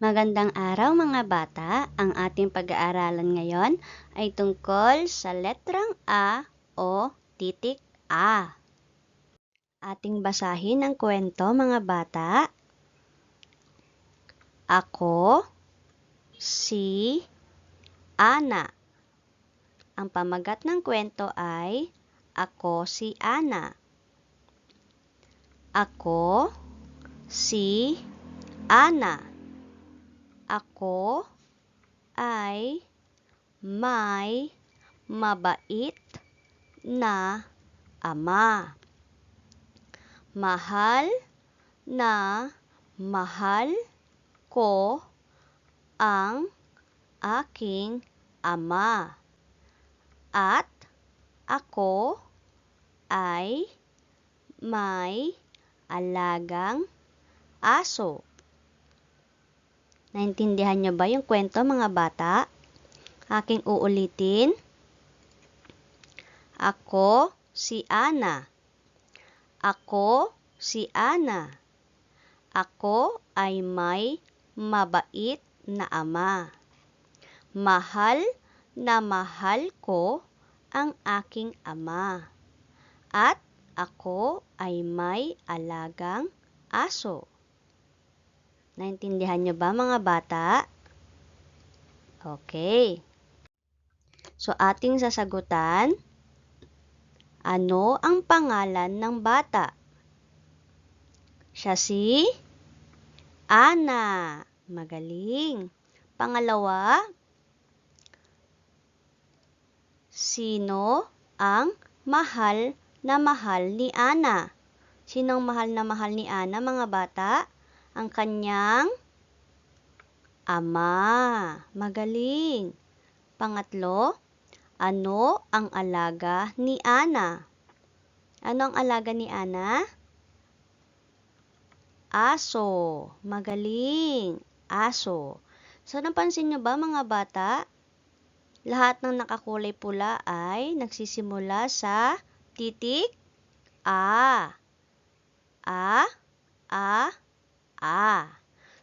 Magandang araw mga bata! Ang ating pag-aaralan ngayon ay tungkol sa letrang A o titik A. Ating basahin ang kwento mga bata. Ako si Ana. Ang pamagat ng kwento ay Ako si Ana. Ako si Ana. Ako ay may mabait na ama. Mahal na mahal ko ang aking ama. At ako ay may alagang aso. Naintindihan niyo ba yung kwento mga bata? Aking uulitin. Ako si Ana. Ako si Ana. Ako ay may mabait na ama. Mahal na mahal ko ang aking ama. At ako ay may alagang aso. Naintindihan niyo ba mga bata? Okay. So ating sasagutan, ano ang pangalan ng bata? Siya si Ana. Magaling. Pangalawa, sino ang mahal ni Ana? Sinong mahal ni Ana mga bata? Ang kanyang ama. Magaling. Pangatlo, ano ang alaga ni Ana? Ano ang alaga ni Ana? Aso. Magaling. Aso. So, napansin nyo ba mga bata? Lahat ng nakakulay pula ay nagsisimula sa titik A. A. A. A.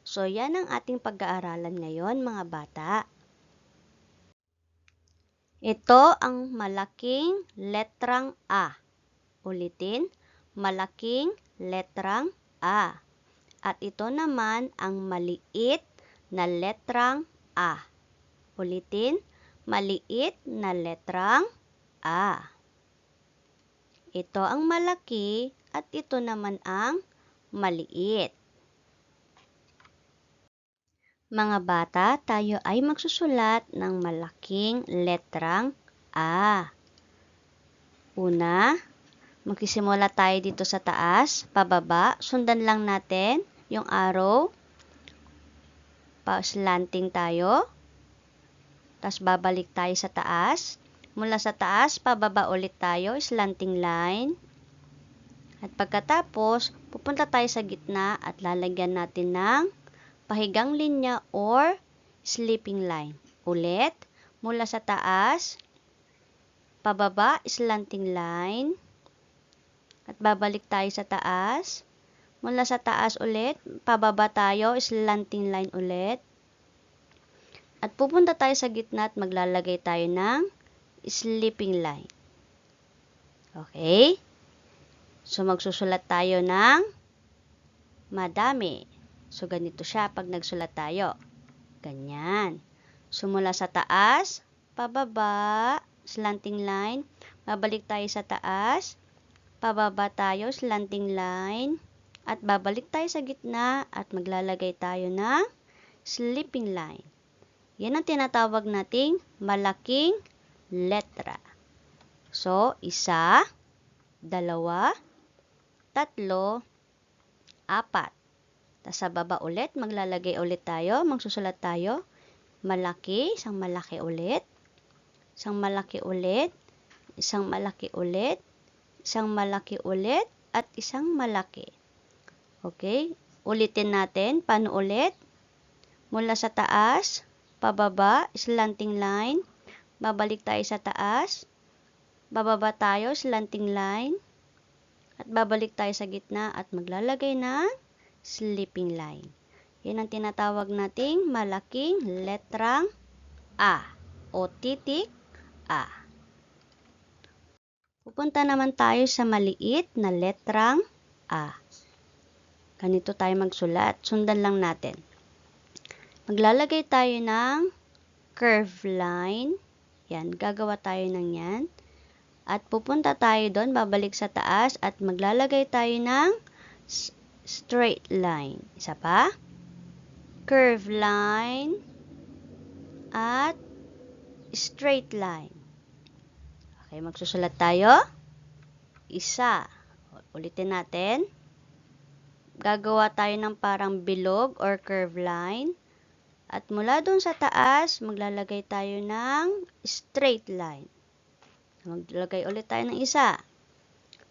So, yan ang ating pag-aaralan ngayon mga bata. Ito ang malaking letrang A. Ulitin, malaking letrang A. At ito naman ang maliit na letrang A. Ulitin, maliit na letrang A. Ito ang malaki at ito naman ang maliit. Mga bata, tayo ay magsusulat ng malaking letrang A. Una, magsisimula tayo dito sa taas, pababa. Sundan lang natin yung arrow. Pa-slanting tayo. Tapos babalik tayo sa taas. Mula sa taas, pababa ulit tayo, slanting line. At pagkatapos, pupunta tayo sa gitna at lalagyan natin ng pahigang linya or sleeping line. Ulit, mula sa taas, pababa, slanting line. At babalik tayo sa taas. Mula sa taas ulit, pababa tayo, slanting line ulit. At pupunta tayo sa gitna at maglalagay tayo ng sleeping line. Okay? So, magsusulat tayo ng madami. So, ganito siya pag nagsulat tayo. Ganyan. So, mula sa taas, pababa, slanting line. Babalik tayo sa taas, pababa tayo, slanting line. At babalik tayo sa gitna at maglalagay tayo ng sleeping line. Yan ang tinatawag nating malaking letra. So, 1, 2, 3, 4. Tapos sa baba ulit, maglalagay ulit tayo, magsusulat tayo. Malaki, isang malaki ulit. Isang malaki ulit. Isang malaki ulit. Isang malaki ulit. At isang malaki. Okay? Ulitin natin. Paano ulit? Mula sa taas, pababa, slanting line. Babalik tayo sa taas. Bababa tayo, slanting line. At babalik tayo sa gitna at maglalagay ng sleeping line. Yan ang tinatawag nating malaking letrang A o titik A. Pupunta naman tayo sa maliit na letrang A. Ganito tayo magsulat. Sundan lang natin. Maglalagay tayo ng curve line. Yan, gagawa tayo ng yan. At pupunta tayo doon, babalik sa taas at maglalagay tayo ng straight line. Isa pa. Curve line at straight line. Okay, magsusulat tayo. Isa. Ulitin natin. Gagawa tayo ng parang bilog or curve line. At mula doon sa taas, maglalagay tayo ng straight line. Maglagay ulit tayo ng isa.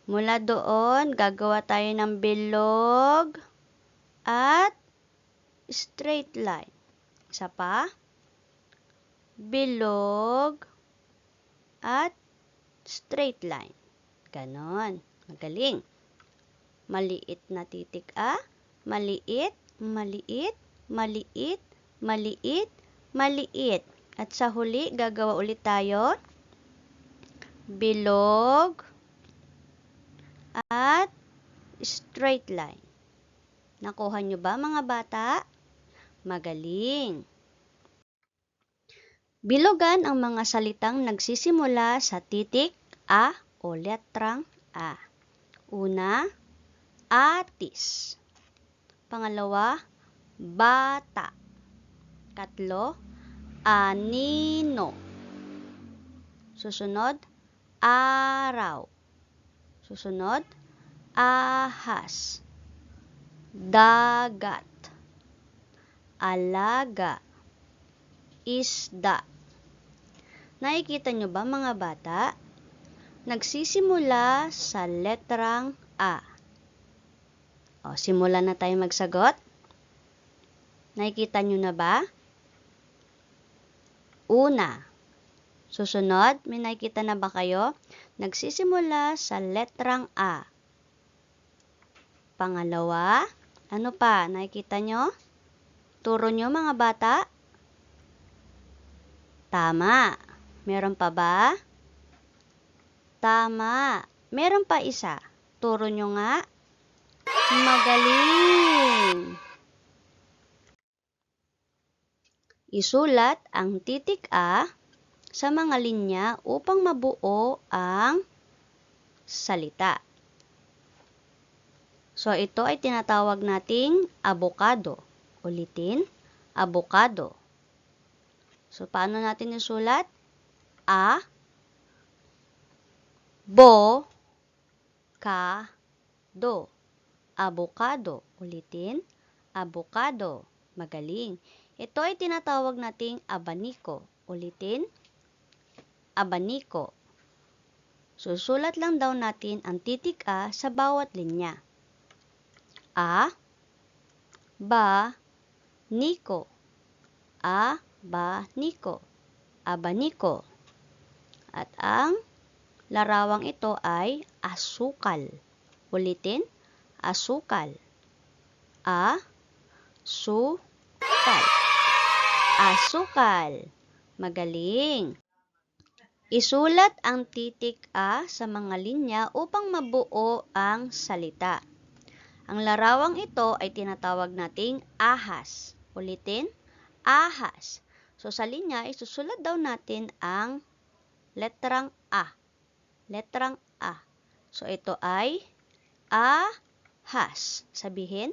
Mula doon, gagawa tayo ng bilog at straight line. Isa pa. Bilog at straight line. Ganon. Magaling. Maliit na titik A. Maliit, maliit, maliit, maliit, maliit. At sa huli, gagawa ulit tayo. Bilog at straight line. Nakuha nyo ba mga bata? Magaling. Bilogan ang mga salitang nagsisimula sa titik A o letrang A. Una, atis. Pangalawa, bata. Katlo, anino. Susunod, araw. Susunod, ahas. Dagat. Alaga. Isda. Nakikita nyo ba mga bata? Nagsisimula sa letrang A. O, simulan na tayo magsagot. Nakikita nyo na ba? Una. Susunod, may nakikita na ba kayo? Nagsisimula sa letrang A. Pangalawa, ano pa? Nakikita nyo? Turo nyo mga bata? Tama. Meron pa ba? Tama. Meron pa isa. Turo nyo nga. Magaling. Isulat ang titik A sa mga linya upang mabuo ang salita. So, ito ay tinatawag nating abokado. Ulitin, abokado. So, paano natin isulat? A, bo, ka, do. Abokado. Ulitin, abokado. Magaling. Ito ay tinatawag nating abaniko. Ulitin, abaniko. Susulat lang daw natin ang titik A sa bawat linya. A, ba, niko. A, ba, niko. Abaniko. At ang larawang ito ay asukal. Ulitin, asukal. A, su, kal. Asukal. Magaling. Isulat ang titik A sa mga linya upang mabuo ang salita. Ang larawang ito ay tinatawag nating ahas. Ulitin, ahas. So, sa linya, isusulat daw natin ang letrang A. Letrang A. So, ito ay ahas. Sabihin,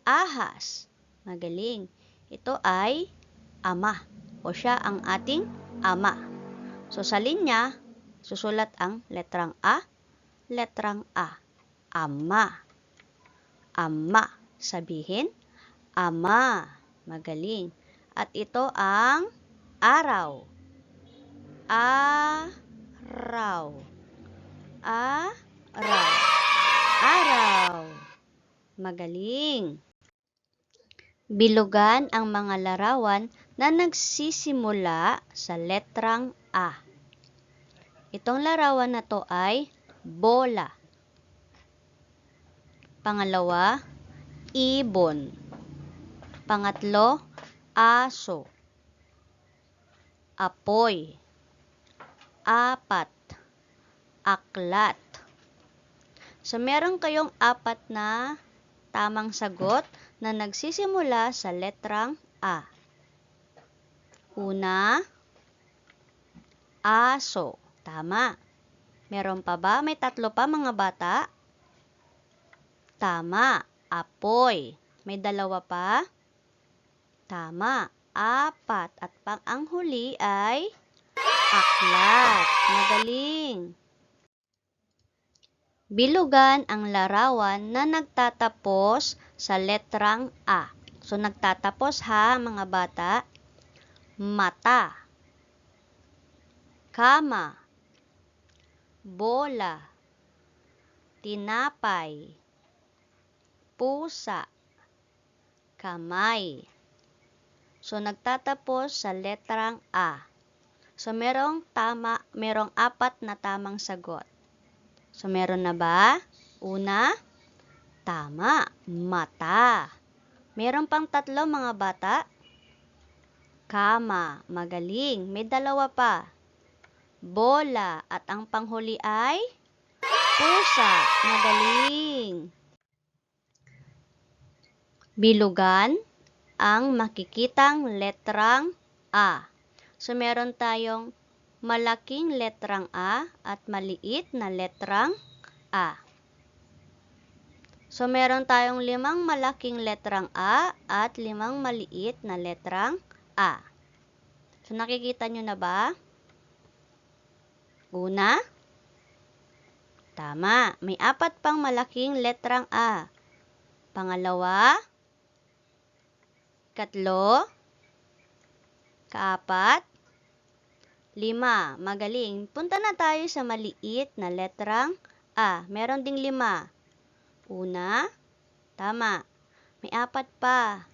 ahas. Magaling. Ito ay ama. O siya ang ating ama. So, sa linya, susulat ang letrang A. Letrang A. Ama. Ama. Sabihin, ama. Magaling. At ito ang araw. Araw. Araw. Araw. Magaling. Bilugan ang mga larawan na nagsisimula sa letrang A. Itong larawan na to ay bola. Pangalawa, ibon. Pangatlo, aso. Apoy. 4, aklat. So, meron kayong 4 na tamang sagot na nagsisimula sa letrang A. Una, aso. Tama. Meron pa ba? May 3 pa mga bata? Tama. Apoy. May 2 pa? Tama. 4. At ang huli ay aklat. Magaling. Bilugan ang larawan na nagtatapos sa letrang A. So, nagtatapos ha, mga bata. Mata. Kama. Bola. Tinapay. Pusa. Kamay. So, nagtatapos sa letrang A. So, merong 4 na tamang sagot. So, meron na ba? Una, tama, mata. Meron pang 3 mga bata? Kama, magaling. May 2 pa. Bola, at ang panghuli ay pusa, magaling. Bilugan ang makikitang letrang A. So, meron tayong malaking letrang A at maliit na letrang A. So, meron tayong 5 malaking letrang A at 5 maliit na letrang A. So, nakikita nyo na ba? Una, tama, may 4 pang malaking letrang A. Pangalawa, 3, 4, 5. Magaling. Punta na tayo sa maliit na letrang A. Meron ding 5. Una, tama. May 4 pa.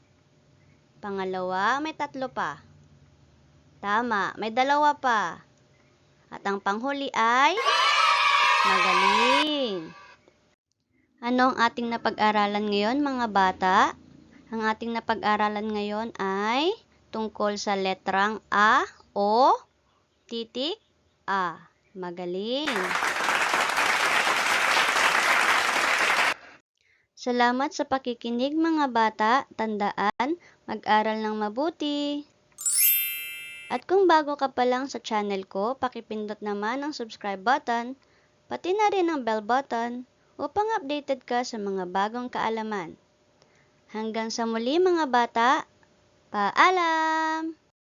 Pangalawa, may 3 pa. Tama. May 2 pa. At ang panghuli ay magaling. Ano ang ating napag-aralan ngayon, mga bata? Ang ating napag-aralan ngayon ay tungkol sa letrang A o titik A. Magaling. Salamat sa pakikinig, mga bata. Tandaan, mag-aral ng mabuti. At kung bago ka pa lang sa channel ko, pakipindot naman ang subscribe button, pati na rin ang bell button upang updated ka sa mga bagong kaalaman. Hanggang sa muli, mga bata. Paalam!